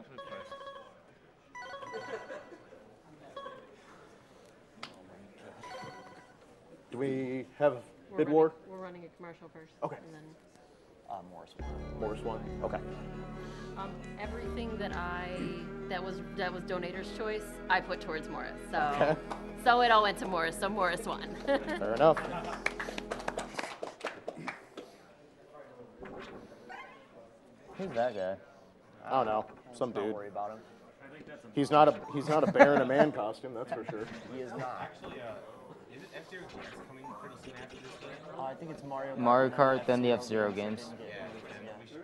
onto it first. Do we have bid war? We're running a commercial first. Okay. And then Morris one. Okay. everything that was donator's choice, I put towards Morris. So Okay. so it all went to Morris. So Morris won. Fair enough. Who's that guy? I don't know. Some Don't dude. worry about him. He's not a bear in a man costume, that's for sure. He is not. Actually, is it F-Zero GX coming pretty soon after this game? I think it's Mario Kart. Mario Kart, then the F-Zero games. Yeah, then we should.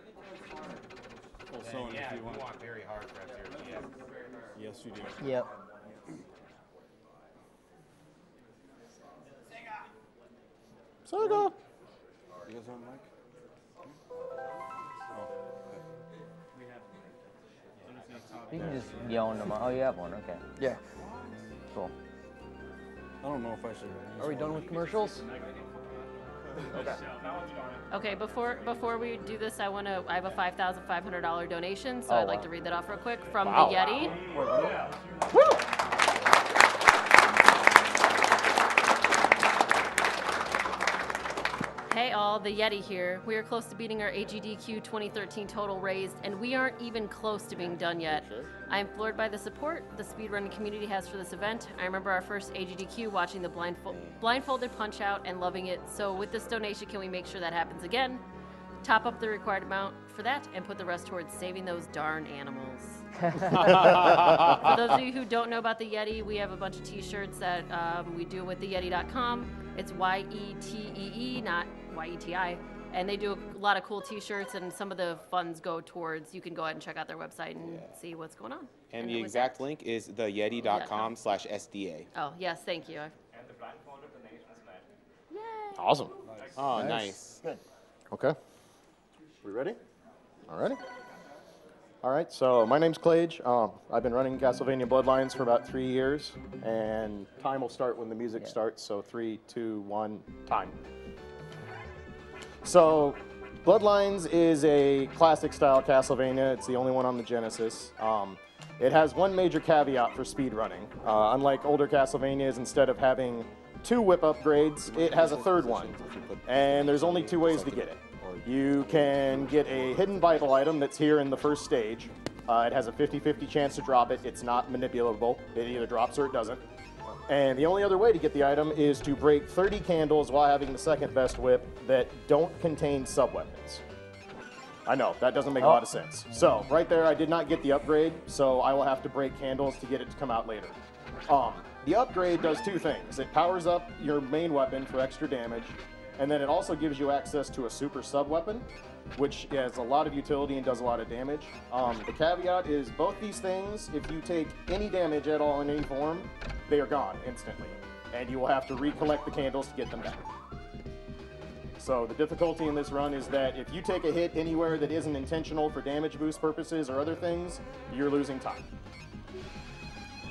Yeah, we want very hard for F-Zero GX. Yes, you do. Yep. Sega. You guys on mic? You can just yell in the mic. Oh, you have one. Okay. Yeah. Cool. I don't know if I should. Are we done with commercials? Okay, before we do this, I have a $5,500 donation, so I'd like to read that off real quick from the Yeti. Hey all, the Yeti here. We are close to beating our AGDQ 2013 total raised, and we aren't even close to being done yet. I am floored by the support the speedrunning community has for this event. I remember our first AGDQ watching the blindfolded punch out and loving it, so with this donation, can we make sure that happens again? Top up the required amount for that and put the rest towards saving those darn animals. For those of you who don't know about the Yeti, we have a bunch of t-shirts that we do with theyeti.com. It's Y-E-T-E-E, not Y-E-T-I. And they do a lot of cool t-shirts, and some of the funds go towards, you can go ahead and check out their website and see what's going on. And the exact link is theyeti.com/SDA. Oh, yes, thank you. And the blindfolded donations led. Yay! Awesome. Oh, nice. Good. Okay. We ready? All righty. All right, so my name's Klaige. I've been running Castlevania Bloodlines for about 3 years, and time will start when the music starts, so 3, 2, 1, time. So, Bloodlines is a classic-style Castlevania. It's the only one on the Genesis. It has one major caveat for speedrunning. Unlike older Castlevanias, instead of having 2 whip upgrades, it has a third one, and there's only 2 ways to get it. You can get a hidden Bible item that's here in the first stage. It has a 50-50 chance to drop it. It's not manipulable. It either drops or it doesn't. And the only other way to get the item is to break 30 candles while having the second best whip that don't contain sub-weapons. I know, that doesn't make a lot of sense. So, right there, I did not get the upgrade, so I will have to break candles to get it to come out later. The upgrade does 2 things. It powers up your main weapon for extra damage, and then it also gives you access to a super sub-weapon, which has a lot of utility and does a lot of damage. The caveat is both these things, if you take any damage at all in any form, they are gone instantly, and you will have to recollect the candles to get them back. So the difficulty in this run is that if you take a hit anywhere that isn't intentional for damage boost purposes or other things, you're losing time.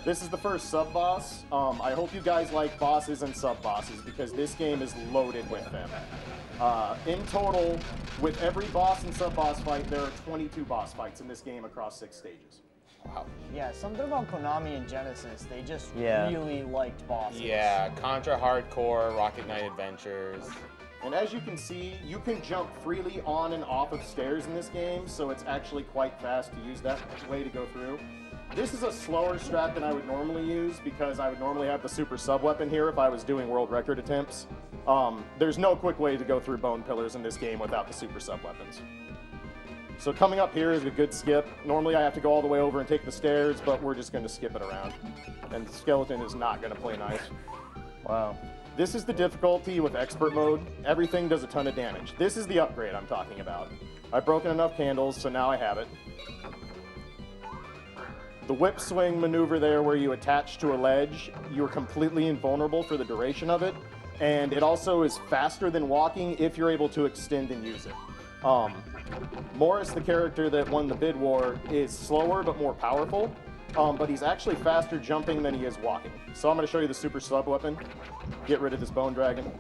This is the first sub-boss. I hope you guys like bosses and sub-bosses because this game is loaded with them. In total, with every boss and sub-boss fight, there are 22 boss fights in this game across 6 stages. Wow. Yeah, something about Konami and Genesis, they just really liked bosses. Yeah, Contra Hardcore, Rocket Knight Adventures. And as you can see, you can jump freely on and off of stairs in this game, so it's actually quite fast to use that way to go through. This is a slower strat than I would normally use because I would normally have the super sub-weapon here if I was doing world record attempts. There's no quick way to go through bone pillars in this game without the super sub-weapons. So coming up here is a good skip. Normally I have to go all the way over and take the stairs, but we're just going to skip it around. And the skeleton is not going to play nice. Wow. This is the difficulty with expert mode. Everything does a ton of damage. This is the upgrade I'm talking about. I've broken enough candles, so now I have it. The whip swing maneuver there where you attach to a ledge, you're completely invulnerable for the duration of it, and it also is faster than walking if you're able to extend and use it. Morris, the character that won the bid war, is slower but more powerful, but he's actually faster jumping than he is walking. So I'm going to show you the super sub weapon. Get rid of this bone dragon.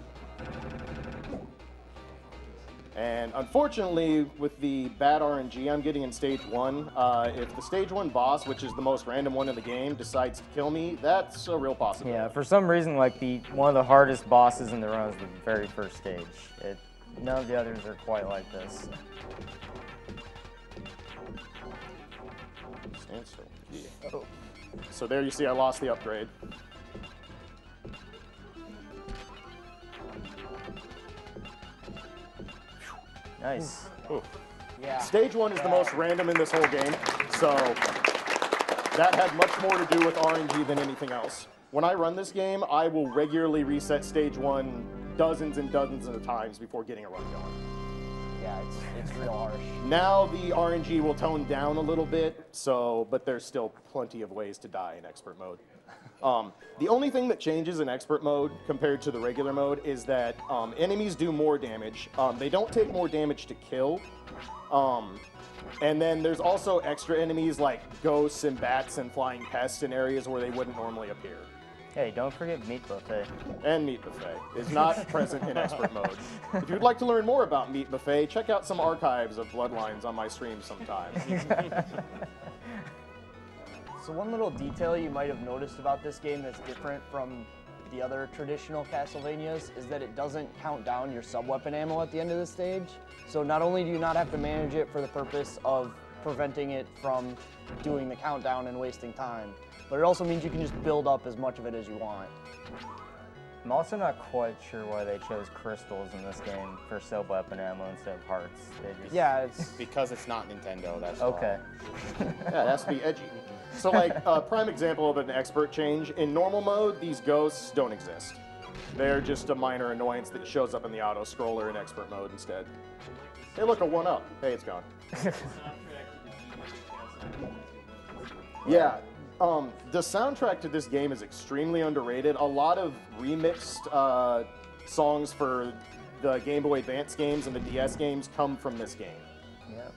And unfortunately, with the bad RNG I'm getting in stage 1, if the stage 1 boss, which is the most random one in the game, decides to kill me, that's a real possibility. Yeah, for some reason, like one of the hardest bosses in the run is the very first stage. None of the others are quite like this. Stand still. Yeah. Oh. So there you see I lost the upgrade. Nice. Ooh. Yeah. Stage 1 is the most random in this whole game, so that had much more to do with RNG than anything else. When I run this game, I will regularly reset stage 1 dozens and dozens of times before getting a run going. Yeah, it's real harsh. Now the RNG will tone down a little bit, but there's still plenty of ways to die in expert mode. The only thing that changes in expert mode compared to the regular mode is that enemies do more damage. They don't take more damage to kill. And then there's also extra enemies like ghosts and bats and flying pests in areas where they wouldn't normally appear. Hey, don't forget Meat Buffet. And Meat Buffet is not present in expert mode. If you'd like to learn more about Meat Buffet, check out some archives of Bloodlines on my stream sometime. So one little detail you might have noticed about this game that's different from the other traditional Castlevanias is that it doesn't count down your sub-weapon ammo at the end of the stage. So not only do you not have to manage it for the purpose of preventing it from doing the countdown and wasting time, but it also means you can just build up as much of it as you want. I'm also not quite sure why they chose crystals in this game for sub-weapon ammo instead of hearts. Yeah, it's... Because it's not Nintendo, that's Okay. Yeah, it has to be edgy. So like, a prime example of an expert change, in normal mode, these ghosts don't exist. They're just a minor annoyance that shows up in the auto-scroller in expert mode instead. Hey, look, a 1-up. Hey, it's gone. Yeah, the soundtrack to this game is extremely underrated. A lot of remixed songs for the Game Boy Advance games and the DS games come from this game. Yeah.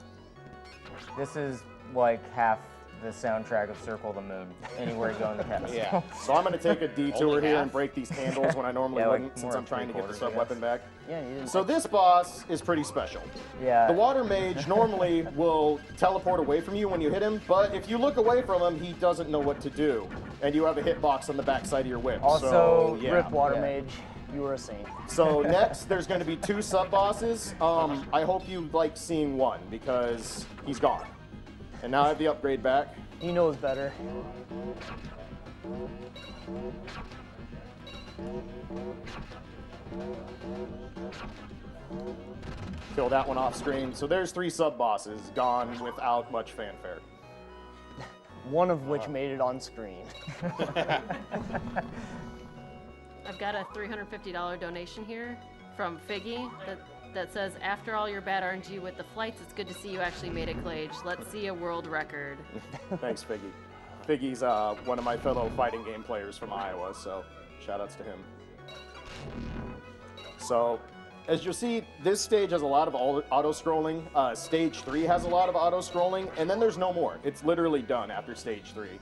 This is like half the soundtrack of Circle the Moon, anywhere you go in the castle. Yeah. So I'm going to take a detour Only here half. and break these handles when I normally Yeah, like wouldn't, since more I'm like trying to get the 3/4, sub-weapon back. Yeah, you didn't... So this boss is pretty special. Yeah. The water mage normally will teleport away from you when you hit him, but if you look away from him, he doesn't know what to do. And you have a hitbox on the backside of your whip. Also, so, yeah. Rip Water Yeah. Mage, you were a saint. So next, there's going to be 2 sub-bosses. I hope you like seeing one, because he's gone. And now I have the upgrade back. He knows better. Kill that one off screen. So there's 3 sub-bosses gone without much fanfare. One of which made it on screen. I've got a $350 donation here from Figgy that says, after all your bad RNG with the flights, it's good to see you actually made it, Klaige. Let's see a world record. Thanks, Figgy. Figgy's one of my fellow fighting game players from Iowa, so shout-outs to him. So, as you'll see, this stage has a lot of auto-scrolling. Stage 3 has a lot of auto-scrolling, and then there's no more. It's literally done after Stage 3.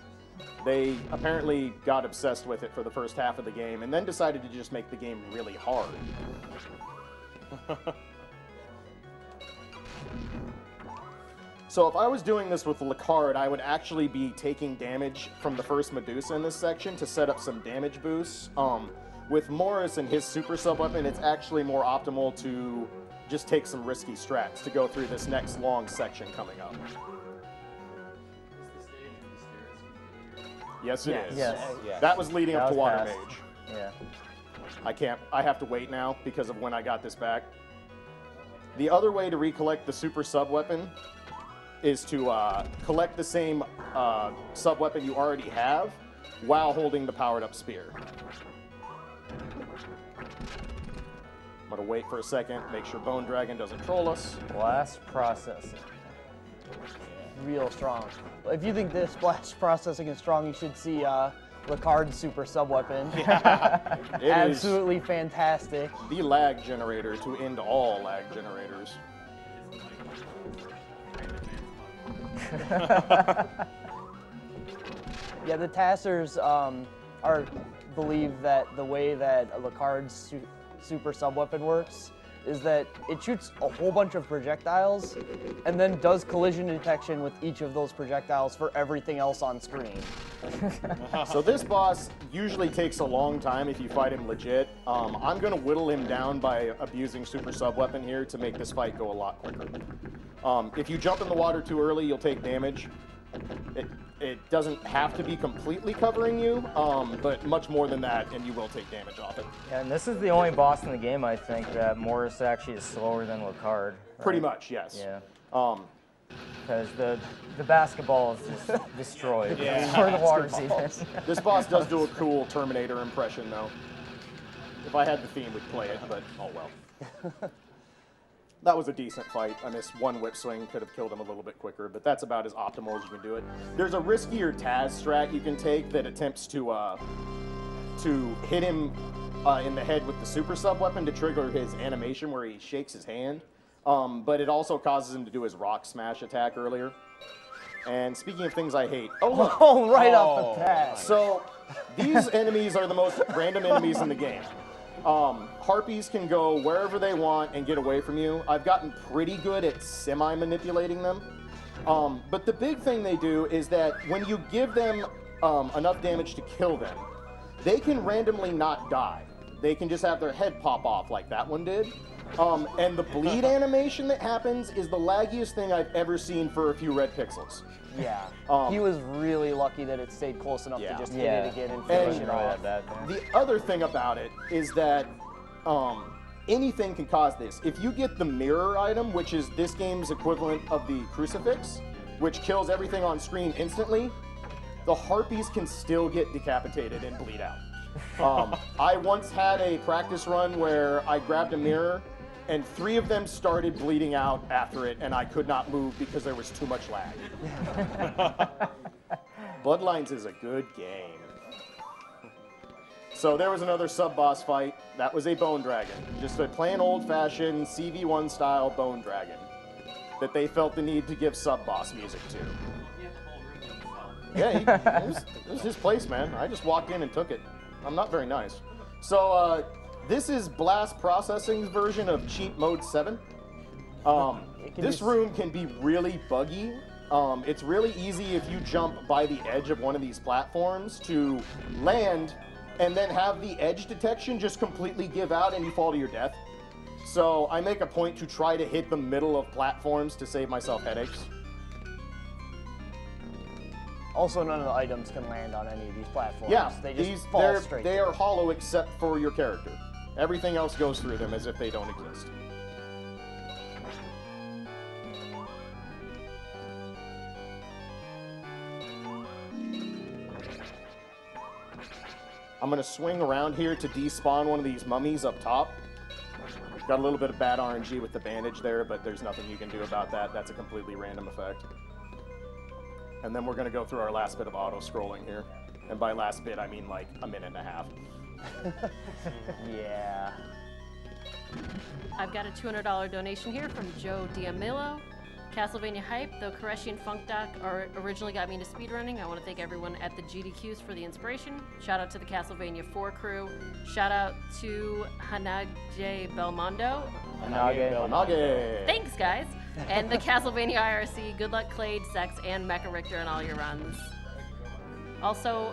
They apparently got obsessed with it for the first half of the game, and then decided to just make the game really hard. So if I was doing this with Lacard, I would actually be taking damage from the first Medusa in this section to set up some damage boosts. With Morris and his super sub-weapon, it's actually more optimal to just take some risky strats to go through this next long section coming up. Yes, it is. Yes. Yeah. That was leading up to was Water fast. Mage. Yeah. I have to wait now because of when I got this back. The other way to recollect the super sub-weapon is to collect the same sub-weapon you already have while holding the powered-up spear. I'm gonna wait for a second, make sure Bone Dragon doesn't troll us. Blast processing. Real strong. If you think this blast processing is strong, you should see Lacard's super sub-weapon. It is Absolutely fantastic. the lag generator to end all lag generators. Yeah, the Tassers believe that the way that Lacard's super sub-weapon works is that it shoots a whole bunch of projectiles and then does collision detection with each of those projectiles for everything else on screen. So this boss usually takes a long time if you fight him legit. I'm going to whittle him down by abusing super sub-weapon here to make this fight go a lot quicker. If you jump in the water too early, you'll take damage. It doesn't have to be completely covering you, but much more than that, and you will take damage off it. Yeah, and this is the only boss in the game, I think, that Morris actually is slower than Lacard. Right? Pretty much, yes. Yeah. Because the basketball is just destroyed Yeah. before the water's even. This boss does do a cool Terminator impression, though. If I had the theme, we'd play it, but oh well. That was a decent fight. I missed one whip swing, could have killed him a little bit quicker, but that's about as optimal as you can do it. There's a riskier Taz strat you can take that attempts to hit him in the head with the super sub weapon to trigger his animation where he shakes his hand. But it also causes him to do his rock smash attack earlier. And speaking of things I hate, oh look. Oh, right off the bat. So these enemies are the most random enemies in the game. Harpies can go wherever they want and get away from you. I've gotten pretty good at semi-manipulating them. But the big thing they do is that when you give them enough damage to kill them, they can randomly not die. They can just have their head pop off like that one did. And the bleed animation that happens is the laggiest thing I've ever seen for a few red pixels. Yeah. He was really lucky that it stayed close enough to just hit it again and And finish it off. the other thing about it is that anything can cause this. If you get the mirror item, which is this game's equivalent of the crucifix, which kills everything on screen instantly, the harpies can still get decapitated and bleed out. I once had a practice run where I grabbed a mirror and 3 of them started bleeding out after it, and I could not move because there was too much lag. Bloodlines is a good game. So there was another sub-boss fight. That was a bone dragon. Just a plain old-fashioned CV1 style bone dragon that they felt the need to give sub-boss music to. Yeah, it was his place, man. I just walked in and took it. I'm not very nice. So, this is Blast Processing's version of Cheat Mode 7. This room can be really buggy. It's really easy if you jump by the edge of one of these platforms to land and then have the edge detection just completely give out and you fall to your death. So I make a point to try to hit the middle of platforms to save myself headaches. Also, none of the items can land on any of these platforms. Yeah, they just fall straight. They are hollow except for your character. Everything else goes through them as if they don't exist. I'm going to swing around here to despawn one of these mummies up top. Got a little bit of bad RNG with the bandage there, but there's nothing you can do about that. That's a completely random effect. And then we're going to go through our last bit of auto-scrolling here. And by last bit, I mean like a minute and a half. Yeah. I've got a $200 donation here from Joe Diamillo. Castlevania hype, though Koreshi and Funk Doc originally got me into speedrunning. I want to thank everyone at the GDQs for the inspiration. Shout out to the Castlevania 4 crew. Shout out to Hanage Belmondo. Hanage. Thanks, guys. And the Castlevania IRC. Good luck, Klaige, Sex, and Mecha Richter on all your runs. Also,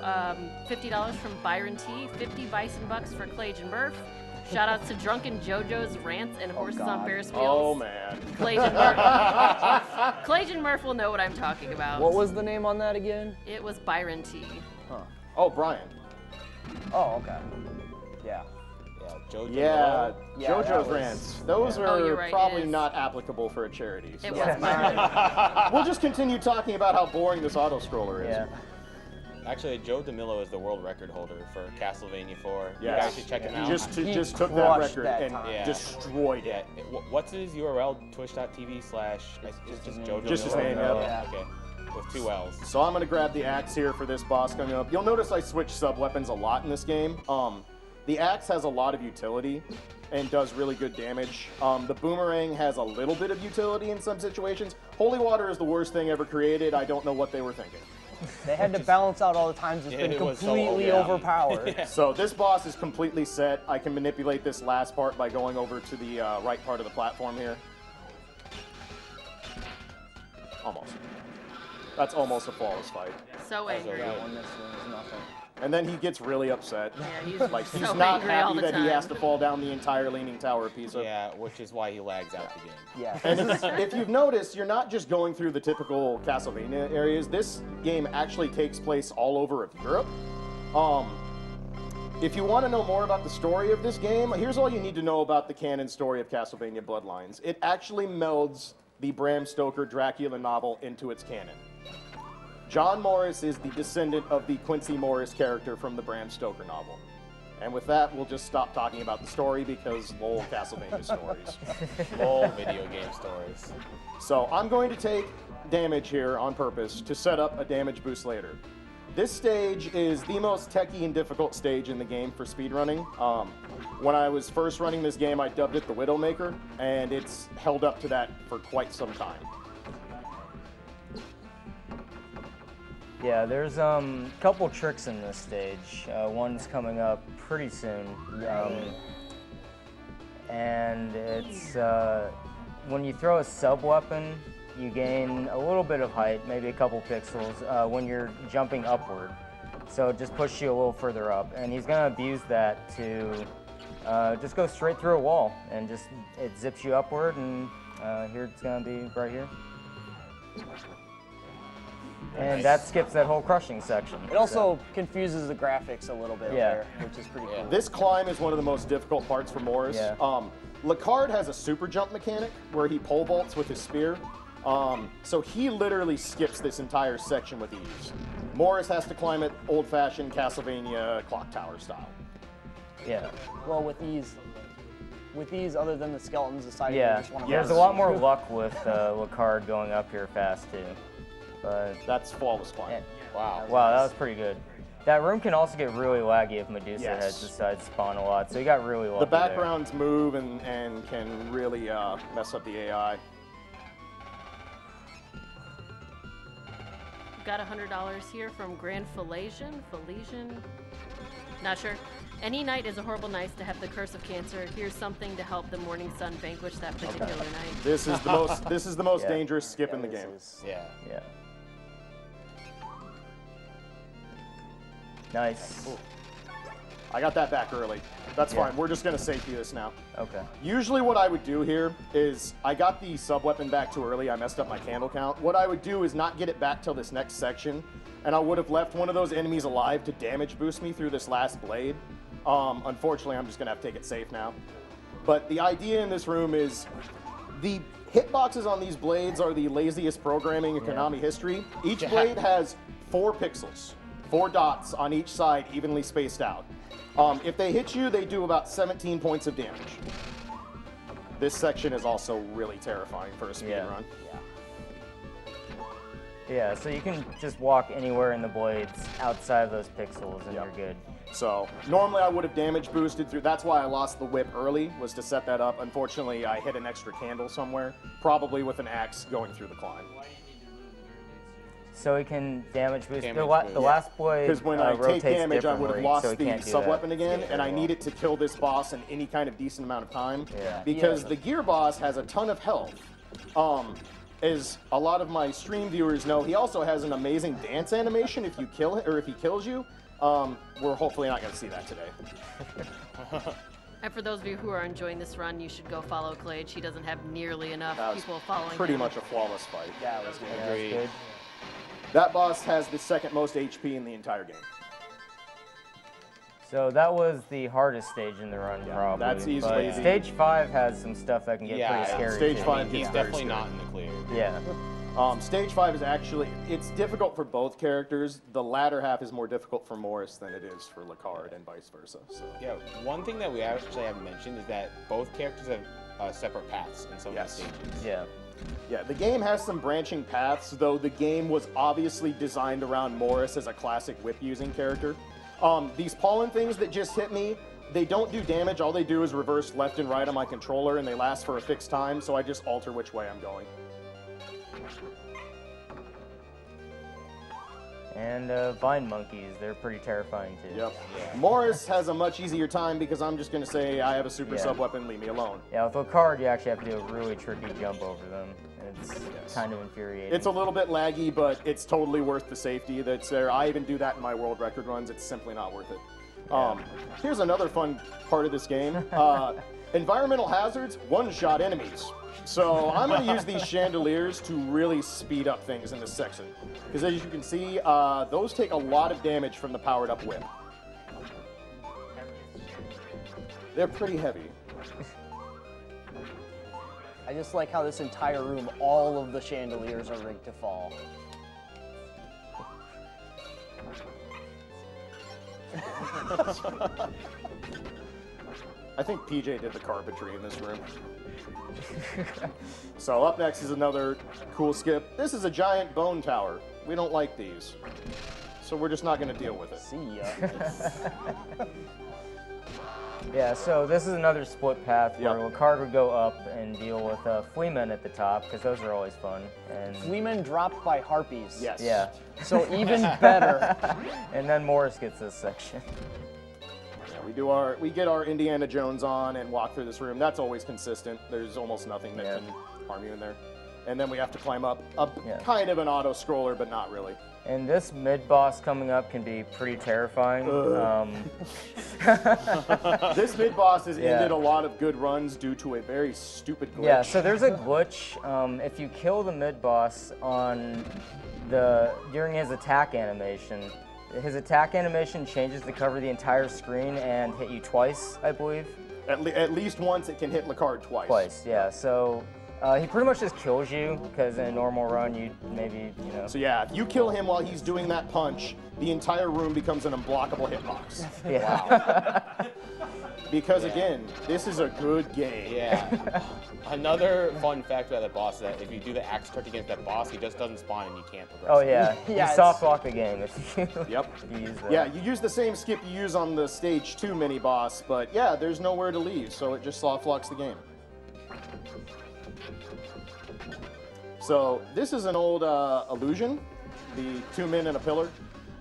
$50 from Byron T. 50 bison bucks for Klaige and Murph. Shout out to Drunken JoJo's Rants and Horses on Ferris Wheels. Oh, man. Klaige and Murph. Klaige and Murph will know what I'm talking about. What was the name on that again? It was Byron T. Huh. Oh, Brian. Oh, okay. Yeah. Yeah, Yeah, JoJo's that was- Rants. Those Oh, are you're right, it probably is. not applicable for a charity. So. It was Byron. We'll just continue talking about how boring this auto-scroller is. Yeah. Actually, Joe DeMillo is the world record holder for Castlevania 4. Yes. You guys should check him out. He just took that crushed record that and time. Yeah. destroyed it. Yeah. What's his URL? Twitch.tv/ It's just Joe Just his DeMillo? name, yeah. Okay. With 2 L's. So I'm going to grab the axe here for this boss coming up. You'll notice I switch sub-weapons a lot in this game. The axe has a lot of utility and does really good damage. The boomerang has a little bit of utility in some situations. Holy water is the worst thing ever created. I don't know what they were thinking. They had to balance out all the times it's been it was so completely overpowered. So this boss is completely set. I can manipulate this last part by going over to the right part of the platform here. Almost. That's almost a flawless fight. So angry. That one missed was nothing. And then he gets really upset. Yeah, he's Like, so he's not angry all happy the that he has time. to fall down the entire Leaning Tower piece of. Yeah, which is why he lags out the game. Yeah. And if you've noticed, you're not just going through the typical Castlevania areas. This game actually takes place all over Europe. If you want to know more about the story of this game, here's all you need to know about the canon story of Castlevania Bloodlines. It actually melds the Bram Stoker Dracula novel into its canon. John Morris is the descendant of the Quincy Morris character from the Bram Stoker novel. And with that, we'll just stop talking about the story because lol Castlevania stories. Lol video game stories. So I'm going to take damage here on purpose to set up a damage boost later. This stage is the most techy and difficult stage in the game for speedrunning. When I was first running this game, I dubbed it the Widowmaker, and it's held up to that for quite some time. Yeah, there's a couple tricks in this stage. One's coming up pretty soon. And it's when you throw a sub-weapon, you gain a little bit of height, maybe a couple pixels, when you're jumping upward. So it just pushes you a little further up. And he's going to abuse that to just go straight through a wall. And just it zips you upward, and here it's going to be right here. And that skips that whole crushing section. It also confuses the graphics a little bit there, which is pretty cool. This climb is one of the most difficult parts for Morris. Yeah. Lacard has a super jump mechanic where he pole vaults with his spear. So he literally skips this entire section with ease. Morris has to climb it old-fashioned Castlevania clock tower style. Yeah. Well, with these, other than the skeletons deciding Yeah, they just want to there's a lot more luck with Lacard going up here fast, too. But that's flawless climb. Wow. Wow, that was pretty good. That room can also get really laggy if Medusa heads decide to spawn a lot, so you got really lucky The backgrounds move and can really mess up the AI. Got $100 here from Grand Felasian. Not sure. Any night is a horrible night to have the curse of cancer. Here's something to help the morning sun vanquish that particular night. This is the most dangerous skip in the game. Yeah. Yeah. Nice. Ooh. I got that back early. That's fine. We're just going to safety this now. Okay. Usually what I would do here is I got the sub-weapon back too early. I messed up my candle count. What I would do is not get it back till this next section, and I would have left one of those enemies alive to damage boost me through this last blade. Unfortunately, I'm just going to have to take it safe now. But the idea in this room is the hitboxes on these blades are the laziest programming in Konami history. Each blade has 4 pixels. 4 dots on each side, evenly spaced out. If they hit you, they do about 17 points of damage. This section is also really terrifying for a speed run. Yeah, so you can just walk anywhere in the blades outside of those pixels and you're good. So normally I would have damage boosted through. That's why I lost the whip early, was to set that up. Unfortunately, I hit an extra candle somewhere, probably with an axe going through the climb. So he can damage boost. The last blade because when I take damage, I would have lost so the sub-weapon again, and I need it to kill this boss in any kind of decent amount of time. Because the gear boss has a ton of health. As a lot of my stream viewers know, he also has an amazing dance animation if you kill him, or if he kills you. We're hopefully not going to see that today. And for those of you who are enjoying this run, you should go follow Klaige. He doesn't have nearly enough people following pretty him. much a flawless fight. Yeah, it was good. Agreed. That boss has the second most HP in the entire game. So that was the hardest stage in the run, probably. That's easily but Stage 5 has some stuff that can get pretty scary. Stage 5 he's definitely not in the clear. Yeah. Stage 5 is actually, it's difficult for both characters. The latter half is more difficult for Morris than it is for Lacard and vice versa. So. Yeah, one thing that we actually haven't mentioned is that both characters have separate paths in some of the stages. Yeah. Yeah, the game has some branching paths, though the game was obviously designed around Morris as a classic whip-using character. These pollen things that just hit me, they don't do damage. All they do is reverse left and right on my controller, and they last for a fixed time, so I just alter which way I'm going. And vine monkeys, they're pretty terrifying too. Yep. Morris has a much easier time because I'm just going to say I have a super sub weapon, leave me alone. Yeah, with a card, you actually have to do a really tricky jump over them. It's kind of infuriating. It's a little bit laggy, but it's totally worth the safety that's there. I even do that in my world record runs. It's simply not worth it. Here's another fun part of this game. Environmental hazards, one-shot enemies. So I'm going to use these chandeliers to really speed up things in this section. Because as you can see, those take a lot of damage from the powered-up whip. They're pretty heavy. I just like how this entire room, all of the chandeliers are rigged to fall. I think PJ did the carpentry in this room. So up next is another cool skip. This is a giant bone tower. We don't like these. So we're just not going to deal with it. See ya. Yeah, so this is another split path where a card would go up and deal with fleamen at the top, because those are always fun. And Fleamen dropped by harpies. Yes. yeah. So even better. And then Morris gets this section. Yeah, we get our Indiana Jones on and walk through this room. That's always consistent. There's almost nothing that can harm you in there. And then we have to climb up kind of an auto scroller, but not really. And this mid-boss coming up can be pretty terrifying. This mid-boss has ended a lot of good runs due to a very stupid glitch. Yeah, so there's a glitch. If you kill the mid-boss during his attack animation changes to cover the entire screen and hit you twice, I believe. At least once it can hit the card twice. Twice, yeah. So he pretty much just kills you, because in a normal run, you maybe. So yeah, if you kill him while he's doing that punch, the entire room becomes an unblockable hitbox. Yeah. Wow. Because again, this is a good game. Yeah. Another fun fact about that boss is that if you do the axe trick against that boss, he just doesn't spawn and you can't progress. Oh yeah, you soft lock the game if you, use that. Yeah, you use the same skip you use on the stage 2 mini boss, but yeah, there's nowhere to leave, so it just soft locks the game. So this is an old illusion, the 2 men and a pillar.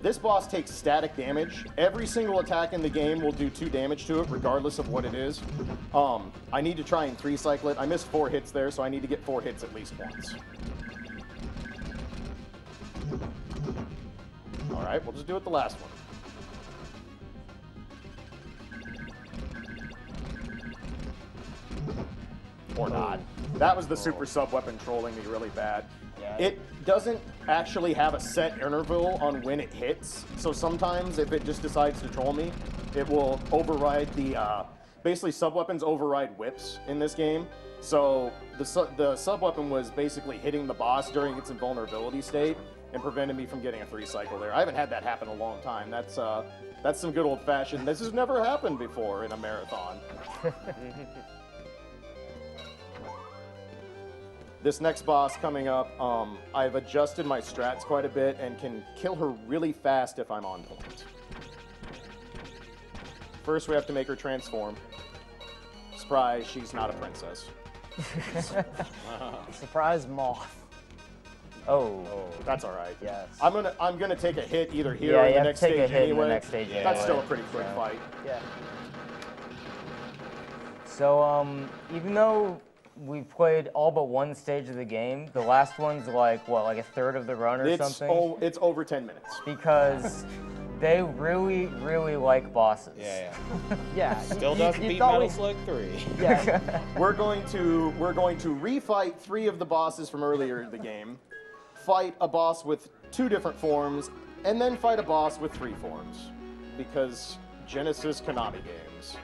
This boss takes static damage. Every single attack in the game will do 2 damage to it, regardless of what it is. I need to try and 3-cycle it. I missed 4 hits there, so I need to get 4 hits at least once. All right, we'll just do it the last one. Or not. That was the super sub weapon trolling me really bad. Yeah. It doesn't actually have a set interval on when it hits, so sometimes if it just decides to troll me, it will override the, basically sub weapons override whips in this game. So the sub weapon was basically hitting the boss during its invulnerability state and prevented me from getting a 3-cycle there. I haven't had that happen in a long time. That's some good old fashioned, this has never happened before in a marathon. This next boss coming up, I've adjusted my strats quite a bit and can kill her really fast if I'm on point. First, we have to make her transform. Surprise, she's not a princess. Surprise moth. Oh, that's all right. Yes. I'm gonna take a hit either here or in the next stage anyway. In the next stage anyway. That's still a pretty quick fight. Yeah. So even though we've played all but one stage of the game, the last one's like a third of the run or something? It's over 10 minutes. Because they really, really like bosses. Yeah. Yeah. Still doesn't beat Metal Slug 3. Yeah. We're going to refight 3 of the bosses from earlier in the game, fight a boss with 2 different forms, and then fight a boss with 3 forms. Because Genesis Konami games.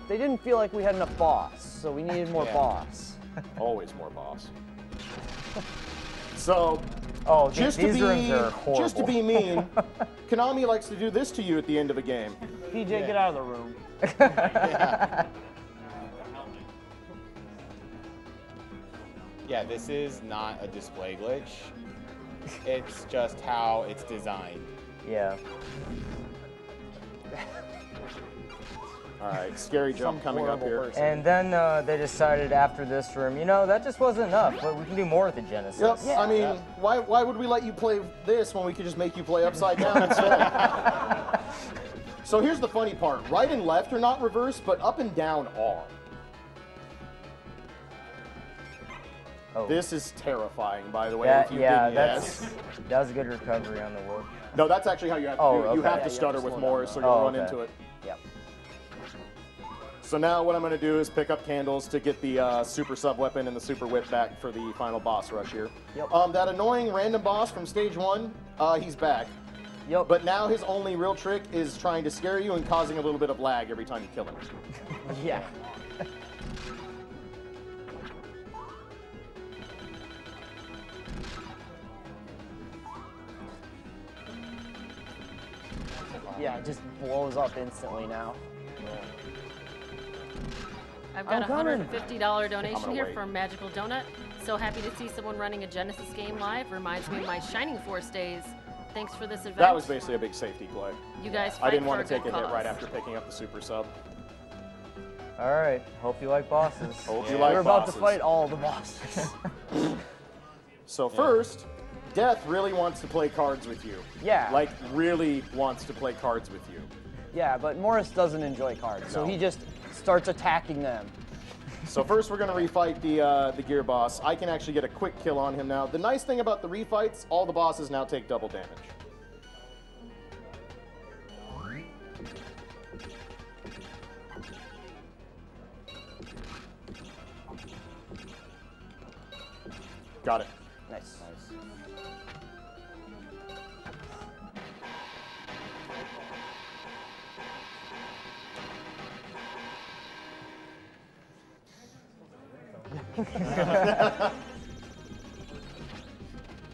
They didn't feel like we had enough boss, so we needed more boss. Always more boss. So, these rooms are horrible. Just to be mean, Konami likes to do this to you at the end of a game. PJ, get out of the room. Yeah, this is not a display glitch. It's just how it's designed. Yeah. All right, scary jump coming up here. And then they decided after this room, you know, that just wasn't enough, but we can do more with the Genesis. Yep. Yeah, I mean, why would we let you play this when we could just make you play upside down instead? So here's the funny part. Right and left are not reversed, but up and down are. Oh. This is terrifying, by the way. That, if you yeah, didn't guess. that was a good recovery on the wood. No, that's actually how you have to do it. You have to stutter with more, so you'll run into it. Yep. So now what I'm going to do is pick up candles to get the super sub weapon and the super whip back for the final boss rush here. Yep. That annoying random boss from stage 1, he's back. Yep. But now his only real trick is trying to scare you and causing a little bit of lag every time you kill him. Yeah. Yeah, it just blows up instantly now. I've got a coming. $150 donation here wait. from Magical Donut. So happy to see someone running a Genesis game live. Reminds me of my Shining Force days. Thanks for this event. That was basically a big safety play. You guys I fight didn't for want a to take good a hit cause. right after picking up the super sub. All right, hope you like bosses. Hope you like We're about bosses. to fight all the bosses. So first, Death really wants to play cards with you. Yeah. Like, really wants to play cards with you. Yeah, but Morris doesn't enjoy cards, so No. he just starts attacking them. So first we're going to refight the gear boss. I can actually get a quick kill on him now. The nice thing about the refights, all the bosses now take double damage. Got it. Nice.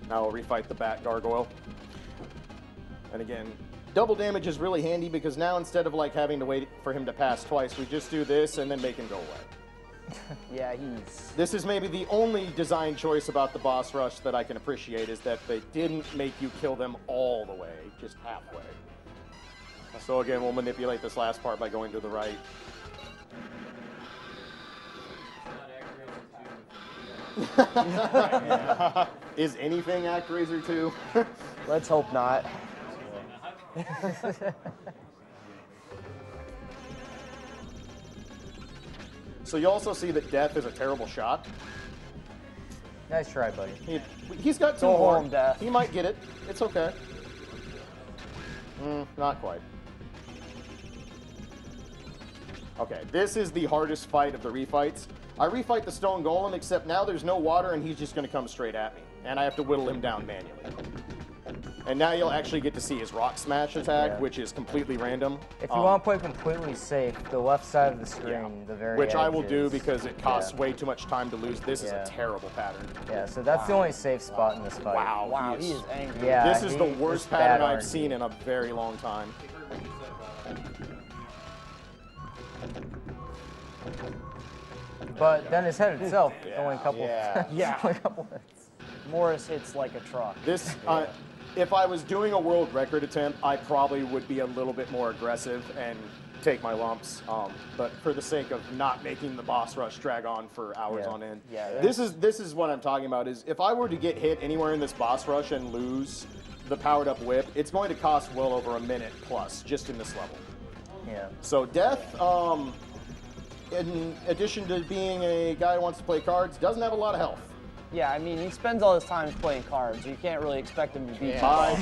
Now we'll refight the bat gargoyle. And again, double damage is really handy because now instead of like having to wait for him to pass twice, we just do this and then make him go away. Yeah, he's... This is maybe the only design choice about the boss rush that I can appreciate is that they didn't make you kill them all the way, just halfway. So again, we'll manipulate this last part by going to the right. Is anything ActRaiser 2? Let's hope not. So you also see that Death is a terrible shot. Nice try, buddy. He's got two Go more. home, Death. He might get it. It's okay. Not quite. Okay, this is the hardest fight of the refights. I refight the stone golem, except now there's no water and he's just going to come straight at me. And I have to whittle him down manually. And now you'll actually get to see his rock smash attack, which is completely random. If you want to play completely safe, the left side of the screen, the very Which I will edge do is- because it costs way too much time to lose. This is Yeah. a terrible pattern. Yeah, so that's the only safe spot in this fight. Wow, He is angry. Yeah, This is the worst it's bad pattern I've RNG. seen in a very long time. But then his head itself, only a couple. Yeah. only a couple hits. Morris hits like a truck. This, if I was doing a world record attempt, I probably would be a little bit more aggressive and take my lumps. But for the sake of not making the boss rush drag on for hours on end, this is what I'm talking about. Is if I were to get hit anywhere in this boss rush and lose the powered up whip, it's going to cost well over a minute plus just in this level. Yeah. So Death, in addition to being a guy who wants to play cards, doesn't have a lot of health. Yeah, I mean, he spends all his time playing cards. You can't really expect him to beat you. Bye.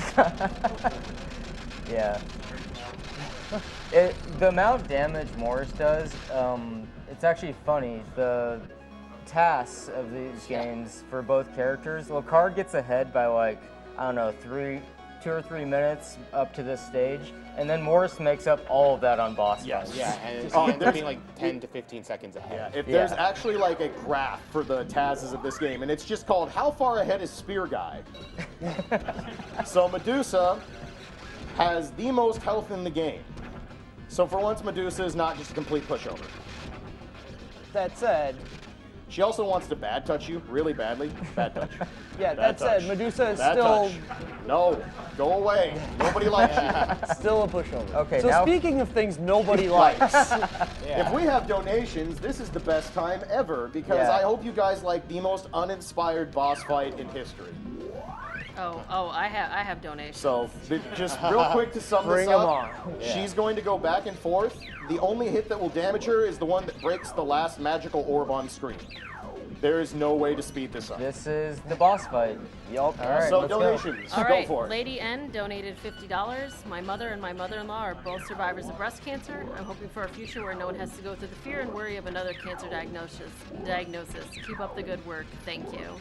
Yeah. The amount of damage Morris does, it's actually funny. The tasks of these games for both characters, well, Card gets ahead by like, I don't know, 2 or 3 minutes up to this stage, and then Morris makes up all of that on boss fights. Yeah, and it ends up being like 10 to 15 seconds ahead. If there's actually like a graph for the TASs of this game, and it's just called How Far Ahead is Spear Guy? So Medusa has the most health in the game. So for once, Medusa is not just a complete pushover. That said, She also wants to bad touch you really badly. Bad touch. Yeah, Bad that said, touch. Medusa is Bad still touch. No, go away. Nobody likes you. still a pushover. Okay, So now- speaking of things nobody likes, If we have donations, this is the best time ever because Yeah. I hope you guys like the most uninspired boss fight in history. I have donations. So, just real quick to sum Bring this 'em up, on. she's going to go back and forth. The only hit that will damage her is the one that breaks the last magical orb on screen. There is no way to speed this up. This is the boss fight. yup. All right, So let's go. donations, All go right, for it. Lady N donated $50. My mother and my mother-in-law are both survivors of breast cancer. I'm hoping for a future where no one has to go through the fear and worry of another cancer diagnosis. Keep up the good work. Thank you.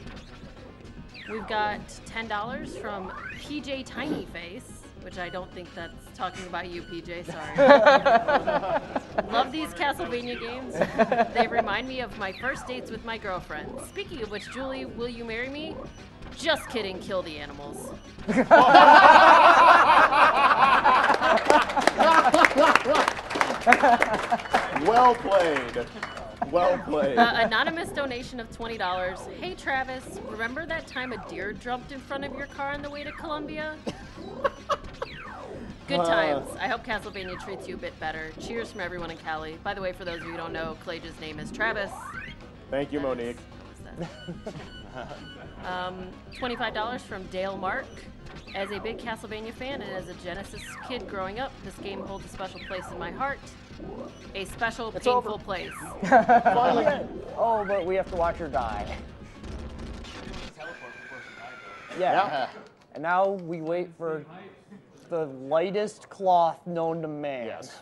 We've got $10 from PJ Tinyface, which I don't think that's talking about you, PJ. Sorry. Love these Castlevania games. They remind me of my first dates with my girlfriend. Speaking of which, Julie, will you marry me? Just kidding. Kill the animals. Well played. Well played. Anonymous donation of $20. Hey Travis, remember that time a deer jumped in front of your car on the way to Columbia? Good times. I hope Castlevania treats you a bit better. Cheers from everyone in Cali. By the way, for those of you who don't know, Klaige's name is Travis. Thank you, Monique. $25 from Dale Mark. As a big Castlevania fan and as a Genesis kid growing up, this game holds a special place in my heart. A special, painful place. Finally. Oh, but we have to watch her die. Yeah. And now we wait for the lightest cloth known to man. Yes.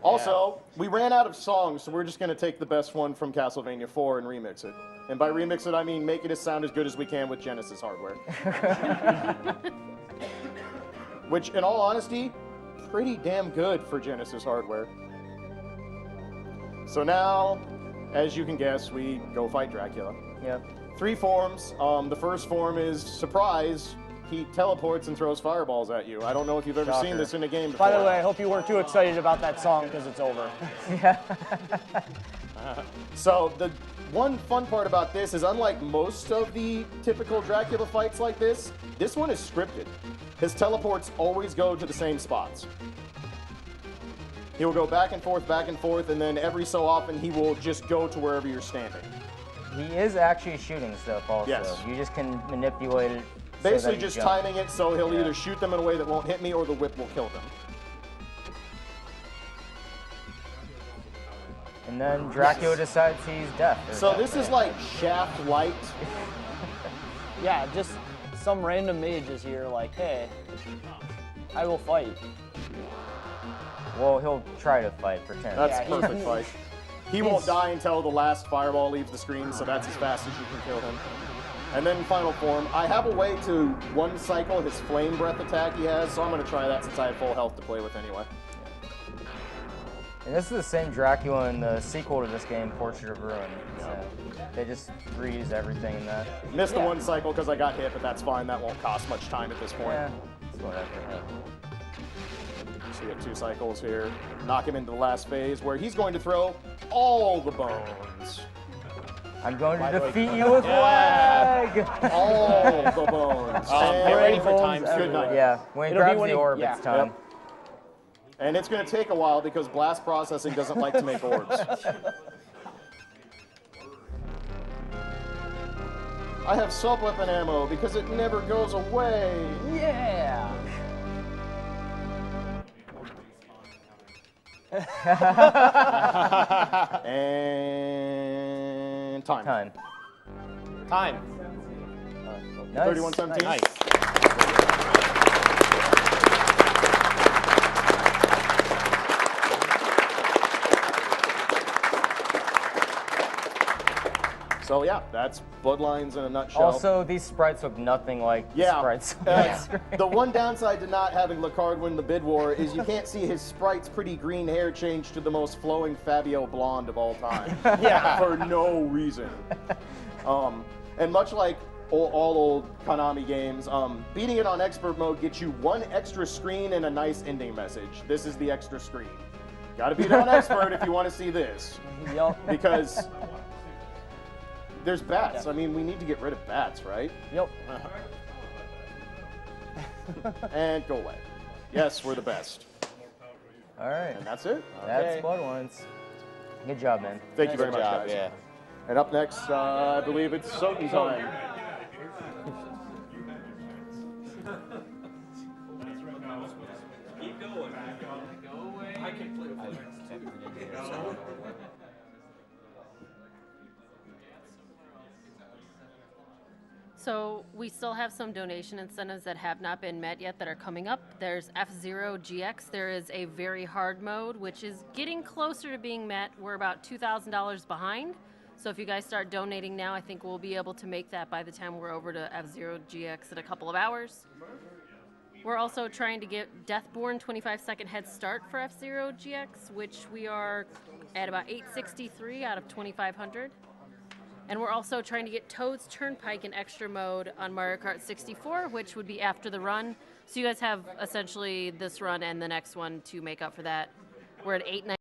Also, we ran out of songs, so we're just going to take the best one from Castlevania 4 and remix it. And by remix it, I mean make it sound as good as we can with Genesis hardware. Which, in all honesty, pretty damn good for Genesis hardware. So now, as you can guess, we go fight Dracula. Yep. 3 forms. The first form is surprise. He teleports and throws fireballs at you. I don't know if you've ever seen this in a game before. By the way, I hope you weren't too excited about that song because it's over. So the one fun part about this is unlike most of the typical Dracula fights like this one is scripted. His teleports always go to the same spots. He will go back and forth, and then every so often he will just go to wherever you're standing. He is actually shooting stuff also. Yes. You just can manipulate it. So Basically that he just jumps. timing it so he'll either shoot them in a way that won't hit me or the whip will kill them. And then Dracula decides he's deaf. So this is like Shaft Light. Yeah, just some random mage is here like, hey, I will fight. Well, he'll try to fight, pretend. That's Yeah, a perfect fight. He won't die until the last fireball leaves the screen, so that's as fast as you can kill him. And then final form, I have a way to one cycle his flame breath attack he has, so I'm going to try that since I have full health to play with anyway. And this is the same Dracula in the sequel to this game, Portrait of Ruin. So they just reuse everything in that. Missed the one cycle because I got hit, but that's fine. That won't cost much time at this point. Yeah, it's whatever. So we get 2 cycles here. Knock him into the last phase where he's going to throw all the bones. I'm going to defeat you with lag! All the bones. Get ready for time. Good night. Yeah, when he It'll be grabs when the he- orb, yeah. it's time. Yep. And it's going to take a while because blast processing doesn't like to make orbs. I have sub-weapon ammo because it never goes away. Yeah. And time. Time. Time. Nice. 31-17. Nice. So yeah, that's Bloodlines in a nutshell. Also, these sprites look nothing like the yeah, sprites on the screen. the one downside to not having Lacard win the bid war is you can't see his sprite's pretty green hair change to the most flowing Fabio blonde of all time. Yeah, for no reason. And much like all old Konami games, beating it on expert mode gets you 1 extra screen and a nice ending message. This is the extra screen. Gotta beat it on expert if you want to see this. Yup. Because there's bats. I mean, we need to get rid of bats, right? Yep. And go away. Yes, we're the best. All right. And that's it. That's Bloodlines. Good job, man. Thank you very Good much, job, guys. yeah. And up next, I believe it's Soten time. Keep going. Go away. I can play So we still have some donation incentives that have not been met yet that are coming up. There's F-Zero GX. There is a very hard mode, which is getting closer to being met. We're about $2,000 behind. So if you guys start donating now, I think we'll be able to make that by the time we're over to F-Zero GX in a couple of hours. We're also trying to get Deathborn 25-second head start for F-Zero GX, which we are at about 863 out of 2,500. And we're also trying to get Toad's Turnpike in extra mode on Mario Kart 64, which would be after the run. So you guys have essentially this run and the next one to make up for that. We're at 890.